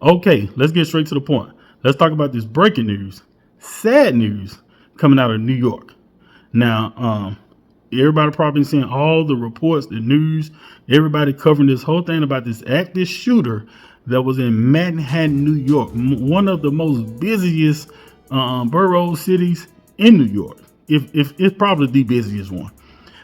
Okay, let's get straight to the point. Let's talk about this breaking news, sad news coming out of New York. Now, everybody probably seeing all the reports, the news, everybody covering this whole thing about this active shooter that was in Manhattan, New York, one of the most busiest borough cities in New York. If it's probably the busiest one.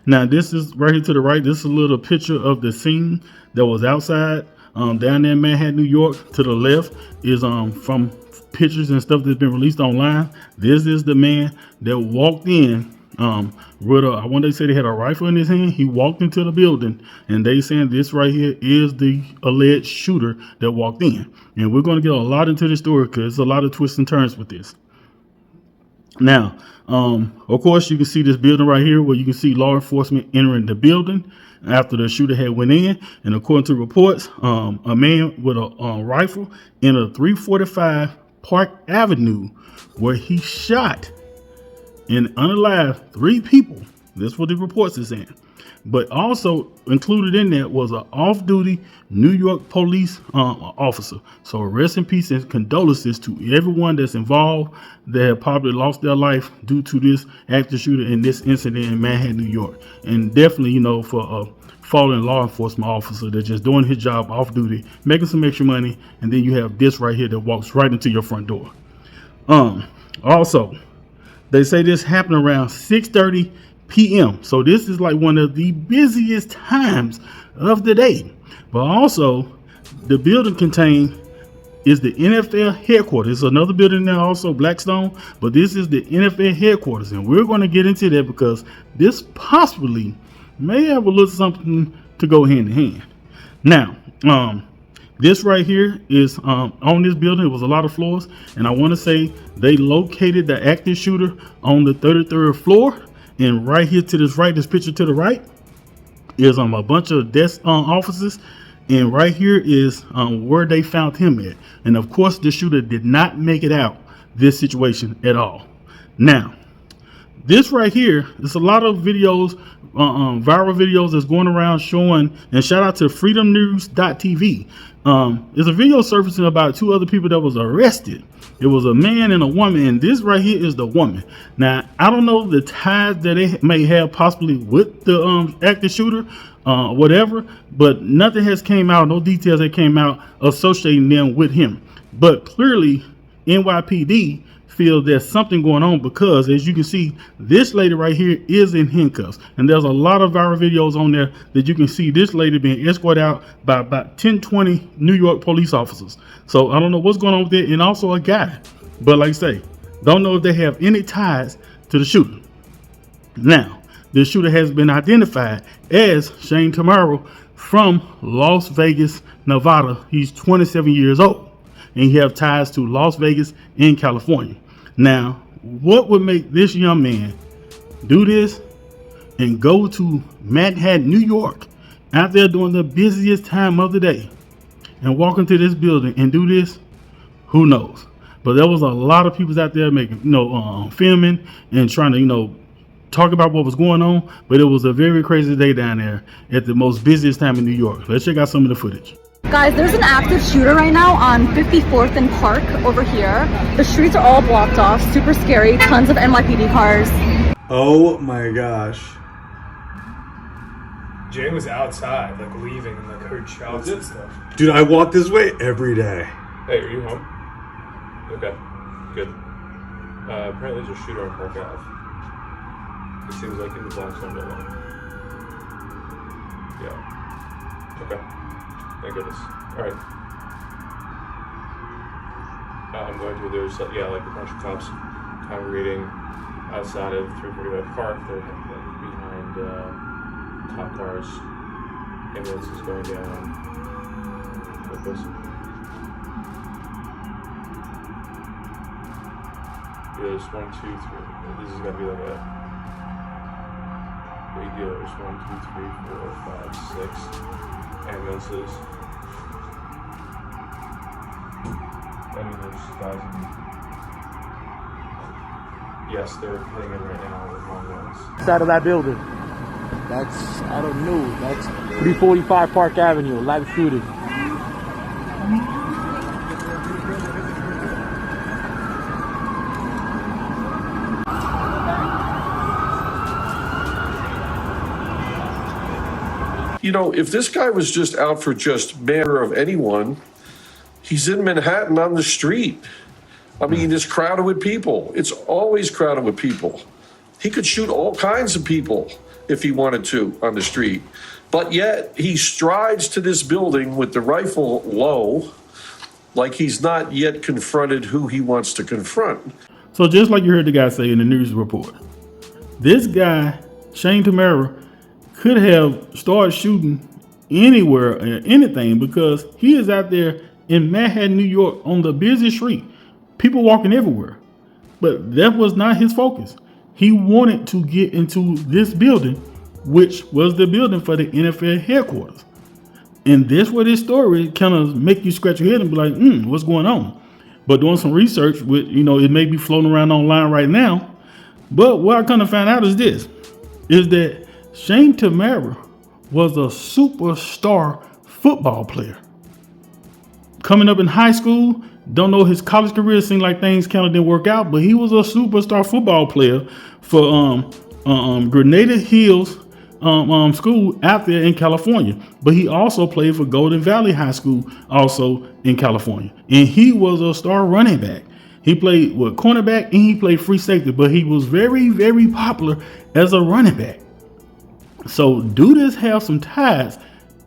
Now, this is right here to the right. This is a little picture of the scene that was outside down there in Manhattan, New York. To the left is from pictures and stuff that's been released online. This is the man that walked in with I want to say they had a rifle in his hand. He walked into the building, and they saying this right here is the alleged shooter that walked in. And we're going to get a lot into this story because there's a lot of twists and turns with this. Now, of course, you can see this building right here where you can see law enforcement entering the building after the shooter had went in. And according to reports, a man with a rifle in a 345 Park Avenue where he shot and unalived 3 people. That's what the reports are saying. But also included in that was an off-duty New York police officer. So rest in peace and condolences to everyone that's involved that have probably lost their life due to this active shooter in this incident in Manhattan, New York. And definitely, you know, for a fallen law enforcement officer that's just doing his job off duty, making some extra money, and then you have this right here that walks right into your front door. Also, they say this happened around 6:30 p.m. So this is like one of the busiest times of the day. But also, the building contained is the NFL headquarters. It's another building there, also Blackstone, but this is the NFL headquarters, and we're going to get into that because this possibly may have a little something to go hand in hand. Now, this right here is on this building. It was a lot of floors, and I want to say they located the active shooter on the 33rd floor. And right here to this right, this picture to the right is a bunch of desk offices. And right here is where they found him at. And of course, the shooter did not make it out this situation at all. Now, this right here is a lot of videos, viral videos that's going around showing, and shout out to freedomnews.tv. There's a video surfacing about 2 other people that was arrested. It was a man and a woman, and this right here is the woman. Now, I don't know the ties that they may have possibly with the active shooter, whatever, but nothing has came out, no details that came out associating them with him. But clearly, NYPD feel there's something going on because, as you can see, this lady right here is in handcuffs, and there's a lot of viral videos on there that you can see this lady being escorted out by about 10-20 New York police officers. So I don't know what's going on with it, and also a guy, but like I say, don't know if they have any ties to the shooter. Now, the shooter has been identified as Shane Tamura from Las Vegas, Nevada. He's 27 years old, and he have ties to Las Vegas in California. Now, what would make this young man do this and go to Manhattan, New York, out there during the busiest time of the day, and walk into this building and do this? Who knows? But there was a lot of people out there making, filming and trying to, talk about what was going on. But it was a very crazy day down there at the most busiest time in New York. Let's check out some of the footage. Guys, there's an active shooter right now on 54th and Park over here. The streets are all blocked off, super scary, tons of NYPD cars. Oh my gosh. Jay was outside, like leaving, and like heard shouts and stuff. Dude, I walk this way every day. Hey, are you home? Okay, good. Apparently there's a shooter on Park Ave. It seems like in the Blackstone building. Yeah. Okay. Thank goodness. Alright. I'm going to, there's like a bunch of cops congregating outside of 345 Park. They're behind cop cars. Ambulance is going down with this. There's 1, 2, 3. This is gonna be like a big deal. There's 1, 2, 3, 4, 5, 6 ambulances. I mean, there's thousands. Yes, they're hitting it right now with long ones. Side of that building. That's, I don't know. That's 345 Park Avenue, live shooting. You know, if this guy was just out for just manner of anyone, he's in Manhattan on the street. I mean, it's crowded with people. It's always crowded with people. He could shoot all kinds of people if he wanted to on the street. But yet he strides to this building with the rifle low, like he's not yet confronted who he wants to confront. So just like you heard the guy say in the news report, this guy, Shane Tamura, could have started shooting anywhere and anything because he is out there in Manhattan, New York on the busy street. People walking everywhere. But that was not his focus. He wanted to get into this building, which was the building for the NFL headquarters. And that's where this story kind of make you scratch your head and be like, what's going on? But doing some research with, it may be floating around online right now. But what I kind of found out is that Shane Tamura was a superstar football player. Coming up in high school, don't know his college career, seemed like things kind of didn't work out, but he was a superstar football player for Grenada Hills school out there in California. But he also played for Golden Valley High School, also in California. And he was a star running back. He played cornerback and he played free safety, but he was very, very popular as a running back. So do this have some ties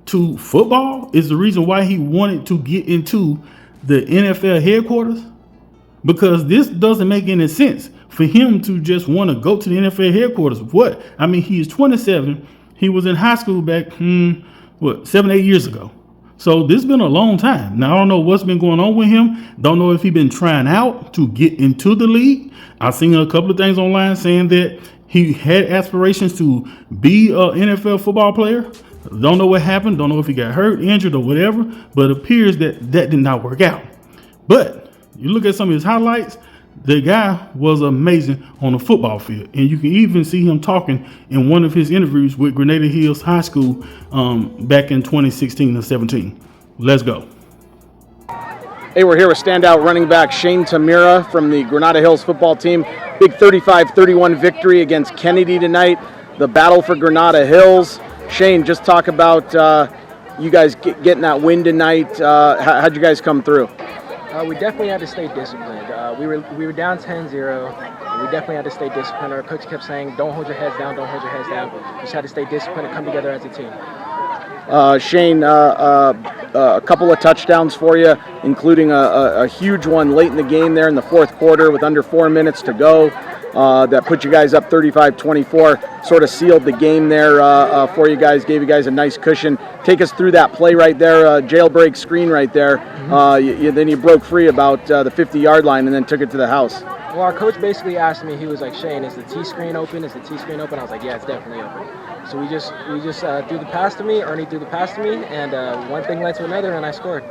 to football? Is the reason why he wanted to get into the NFL headquarters? Because this doesn't make any sense for him to just want to go to the NFL headquarters. What? I mean, he is 27. He was in high school back, 7-8 years ago. So this has been a long time. Now, I don't know what's been going on with him. Don't know if he's been trying out to get into the league. I've seen a couple of things online saying that he had aspirations to be an NFL football player. Don't know what happened. Don't know if he got hurt, injured, or whatever. But it appears that did not work out. But you look at some of his highlights, the guy was amazing on the football field. And you can even see him talking in one of his interviews with Grenada Hills High School back in 2016 or 17. Let's go. Hey, we're here with standout running back Shane Tamura from the Grenada Hills football team. Big 35-31 victory against Kennedy tonight. The battle for Grenada Hills. Shane, just talk about you guys getting that win tonight. How'd you guys come through? We definitely had to stay disciplined. We were down 10-0. We definitely had to stay disciplined. Our coach kept saying, don't hold your heads down, don't hold your heads down. We just had to stay disciplined and come together as a team. Shane, a couple of touchdowns for you, including a huge one late in the game there in the fourth quarter with under 4 minutes to go. That put you guys up 35-24, sort of sealed the game there for you guys, gave you guys a nice cushion. Take us through that play right there, jailbreak screen right there. Then you broke free about the 50-yard line and then took it to the house. Well, our coach basically asked me, he was like, Shane, is the T-screen open? Is the T-screen open? I was like, yeah, it's definitely open. So we just threw the pass to me, Ernie threw the pass to me, and one thing led to another, and I scored.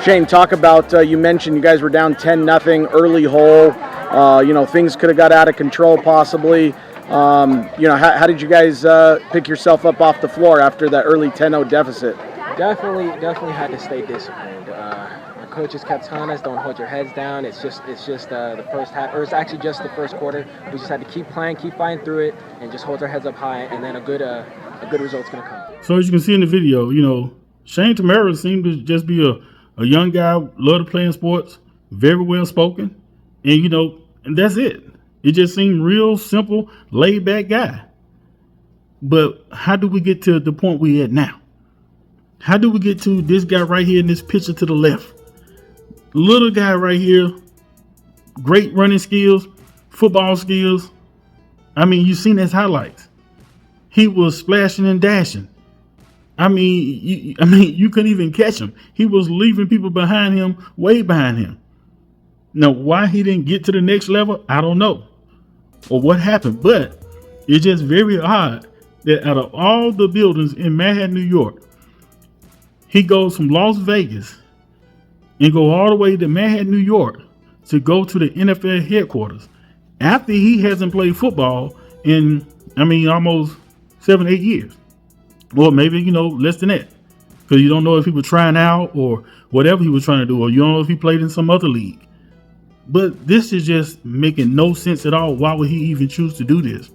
Shane, talk about, you mentioned you guys were down 10-0, early hole. Things could have got out of control possibly. How did you guys pick yourself up off the floor after that early 10-0 deficit? Definitely had to stay disciplined. Our coaches kept telling us, don't hold your heads down. It's just the first half, or it's actually just the first quarter. We just had to keep playing, keep fighting through it, and just hold our heads up high, and then a good result's going to come. So as you can see in the video, Shane Tamura seemed to just be a young guy, loved to play in sports, very well spoken, and and that's it. It just seemed real simple, laid back guy. But how do we get to the point we're at now? How do we get to this guy right here in this picture to the left? Little guy right here, great running skills, football skills. I mean, you've seen his highlights. He was splashing and dashing. I mean, you couldn't even catch him. He was leaving people behind him, way behind him. Now, why he didn't get to the next level, I don't know. Or what happened, but it's just very odd that out of all the buildings in Manhattan, New York, he goes from Las Vegas and go all the way to Manhattan, New York to go to the NFL headquarters after he hasn't played football in, almost 7-8 years. Or maybe, less than that. Because you don't know if he was trying out or whatever he was trying to do, or you don't know if he played in some other league. But this is just making no sense at all. Why would he even choose to do this?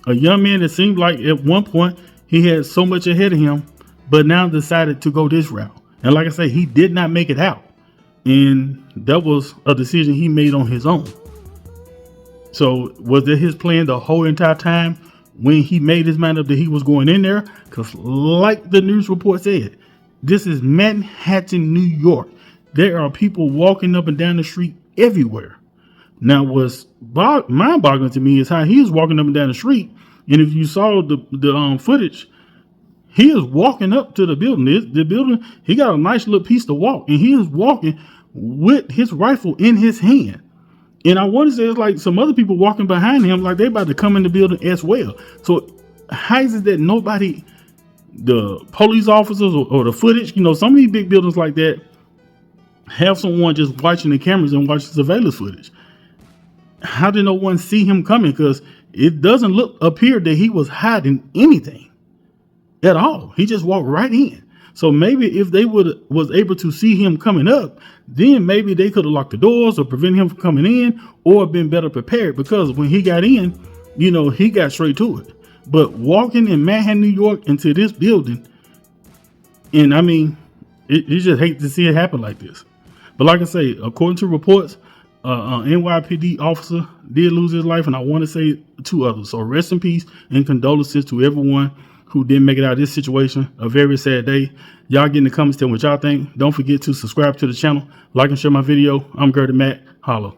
A young man that seemed like at one point he had so much ahead of him, but now decided to go this route. And like I say, he did not make it out. And that was a decision he made on his own. So was it his plan the whole entire time when he made his mind up that he was going in there? Because like the news report said, this is Manhattan, New York. There are people walking up and down the street everywhere. Now, what's mind-boggling to me is how he is walking up and down the street. And if you saw the footage, he is walking up to the building. The building, he got a nice little piece to walk, and he is walking with his rifle in his hand. And I want to say it's like some other people walking behind him, like they're about to come in the building as well. So how is it that nobody, the police officers or the footage, you know, some of these big buildings like that have someone just watching the cameras and watching surveillance footage? How did no one see him coming? Because it doesn't appear that he was hiding anything at all. He just walked right in. So maybe if they was able to see him coming up, then maybe they could have locked the doors or prevent him from coming in, or been better prepared, because when he got in, you know, he got straight to it. But walking in Manhattan, New York into this building, and I mean, you just hate to see it happen like this. But like I say, according to reports, NYPD officer did lose his life, and I want to say 2 others. So rest in peace and condolences to everyone who didn't make it out of this situation. A very sad day. Y'all get in the comments, tell me what y'all think. Don't forget to subscribe to the channel, like and share my video. I'm Gertie Mac. Holla.